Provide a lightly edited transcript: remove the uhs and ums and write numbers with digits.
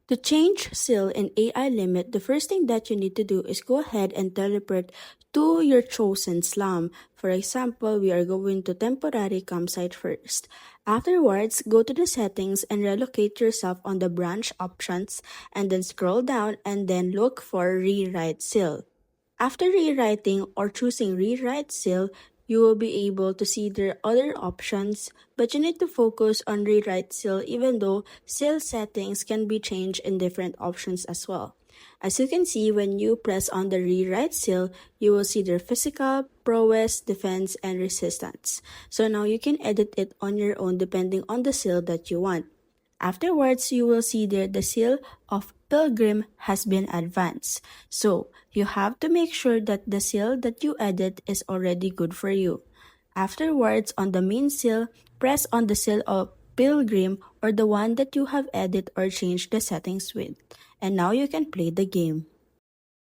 To change seal in AI limit, the first thing that you need to do is go ahead and teleport to your chosen slum. For example, we are going to temporary campsite first. Afterwards, go to the settings and relocate yourself on the branch options and then scroll down and then look for rewrite seal. After rewriting or choosing rewrite seal, you will be able to see their other options, but you need to focus on rewrite seal even though seal settings can be changed in different options as well. As you can see, when you press on the rewrite seal, you will see their physical, prowess, defense, and resistance. So now you can edit it on your own depending on the seal that you want. Afterwards, you will see there the seal of Pilgrim has been advanced. So, you have to make sure that the seal that you edit is already good for you. Afterwards, on the main seal, press on the seal of Pilgrim or the one that you have edited or changed the settings with. And now you can play the game.